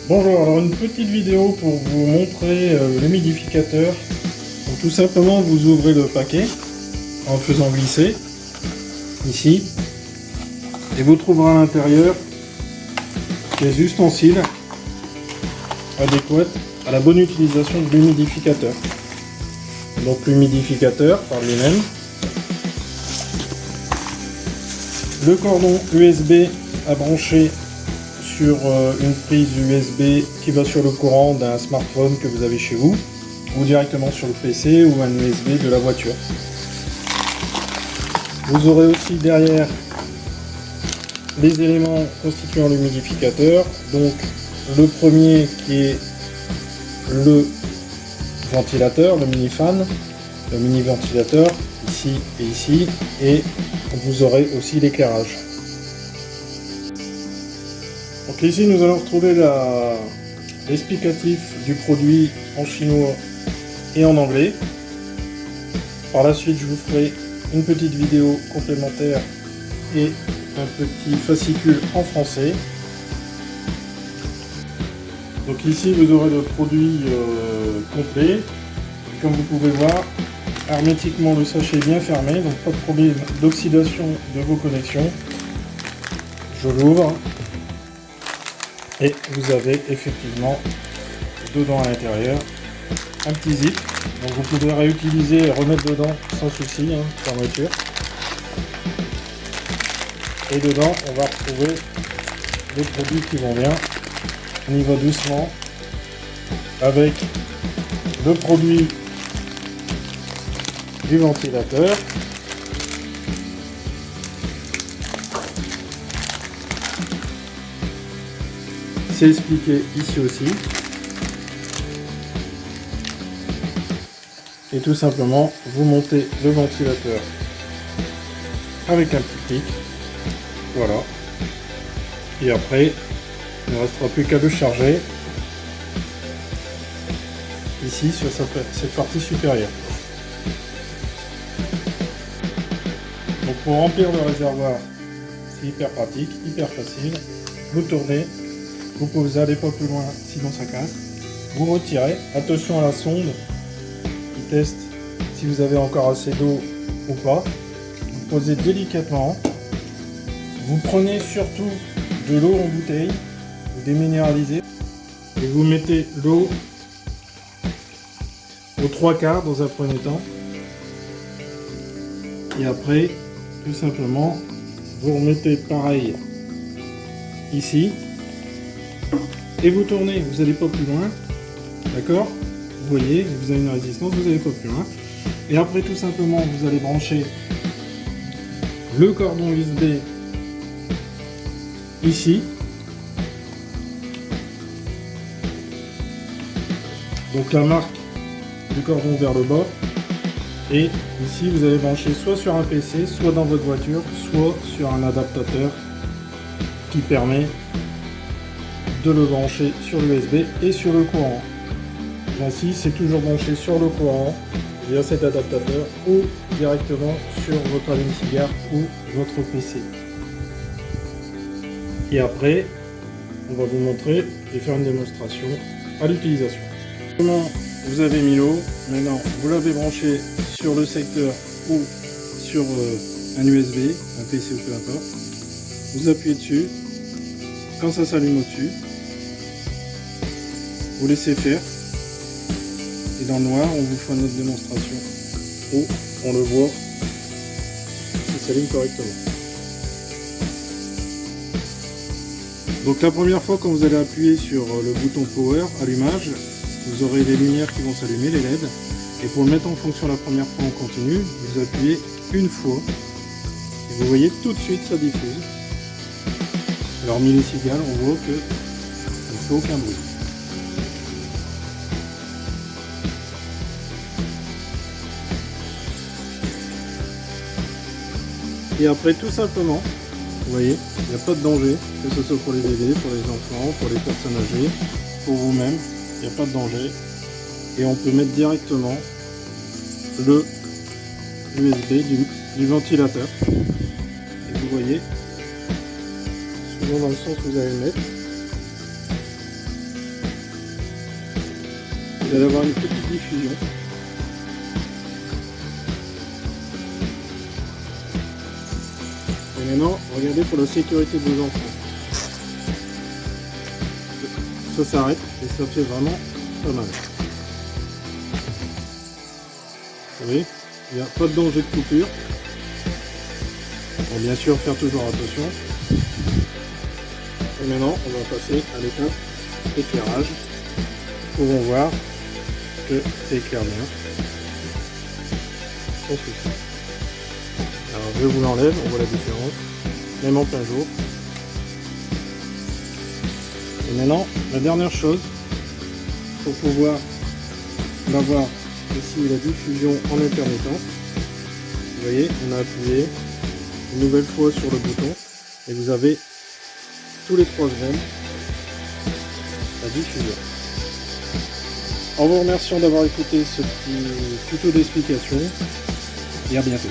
Bonjour, alors une petite vidéo pour vous montrer l'humidificateur. Donc tout simplement vous ouvrez le paquet en le faisant glisser ici et vous trouverez à l'intérieur des ustensiles adéquats à la bonne utilisation de l'humidificateur. Donc l'humidificateur par lui-même, le cordon USB à brancher sur une prise USB qui va sur le courant d'un smartphone que vous avez chez vous ou directement sur le PC ou un USB de la voiture. Vous aurez aussi derrière les éléments constituant l'humidificateur, donc le premier qui est le ventilateur, le mini fan, le mini ventilateur ici, et vous aurez aussi l'éclairage. Donc ici nous allons retrouver l'explicatif du produit en chinois et en anglais. Par la suite je vous ferai une petite vidéo complémentaire et un petit fascicule en français. Donc ici vous aurez le produit complet. Et comme vous pouvez voir, hermétiquement le sachet est bien fermé, donc pas de problème d'oxydation de vos connexions. Je l'ouvre. Et vous avez effectivement dedans à l'intérieur un petit zip. Donc vous pouvez réutiliser et remettre dedans sans souci, fermeture. Et dedans on va retrouver les produits qui vont bien. On y va doucement avec le produit du ventilateur. C'est expliqué ici aussi. Et tout simplement, vous montez le ventilateur avec un petit clic. Voilà. Et après, il ne restera plus qu'à le charger ici sur cette partie supérieure. Donc pour remplir le réservoir, c'est hyper pratique, hyper facile. Vous tournez. Vous pouvez aller pas plus loin, sinon ça casse. Vous retirez. Attention à la sonde qui teste si vous avez encore assez d'eau ou pas. Vous posez délicatement. Vous prenez surtout de l'eau en bouteille. Vous déminéralisez. Et vous mettez l'eau aux 3/4 dans un premier temps. Et après, tout simplement, vous remettez pareil ici. Et vous tournez, vous n'allez pas plus loin, d'accord? Vous voyez, vous avez une résistance, vous n'allez pas plus loin. Et après, tout simplement, vous allez brancher le cordon USB ici. Donc la marque du cordon vers le bas. Et ici, vous allez brancher soit sur un PC, soit dans votre voiture, soit sur un adaptateur qui permet de le brancher sur l'USB et sur le courant. J'insiste, c'est toujours branché sur le courant via cet adaptateur ou directement sur votre allume-cigare ou votre PC. Et après, on va vous montrer et faire une démonstration à l'utilisation. Comment vous avez mis l'eau, maintenant vous l'avez branché sur le secteur ou sur un USB, un PC ou peu importe. Vous appuyez dessus, quand ça s'allume au-dessus, vous laissez faire, et dans le noir on vous fera notre démonstration où on le voit, ça s'allume correctement. Donc la première fois quand vous allez appuyer sur le bouton power, allumage, vous aurez les lumières qui vont s'allumer, les LED, et pour le mettre en fonction la première fois en continu, vous appuyez une fois, et vous voyez tout de suite ça diffuse. Alors millicigale, on voit que ça ne fait aucun bruit. Et après, tout simplement, vous voyez, il n'y a pas de danger, que ce soit pour les bébés, pour les enfants, pour les personnes âgées, pour vous-même, il n'y a pas de danger. Et on peut mettre directement le USB du ventilateur. Et vous voyez, suivant dans le sens où vous allez le mettre, vous allez avoir une petite diffusion. Et maintenant, regardez pour la sécurité de vos enfants. Ça s'arrête et ça fait vraiment pas mal. Vous voyez, il n'y a pas de danger de coupure. Bon, bien sûr, faire toujours attention. Et maintenant, on va passer à l'étape éclairage. Nous pouvons voir que c'est éclaire bien. Sans souci. Alors, je vous l'enlève, on voit la différence. Même en plein jour. Et maintenant, la dernière chose, pour pouvoir avoir ici la diffusion en intermittence, vous voyez, on a appuyé une nouvelle fois sur le bouton et vous avez tous les 3 secondes la diffusion. En vous remerciant d'avoir écouté ce petit tuto d'explication et à bientôt.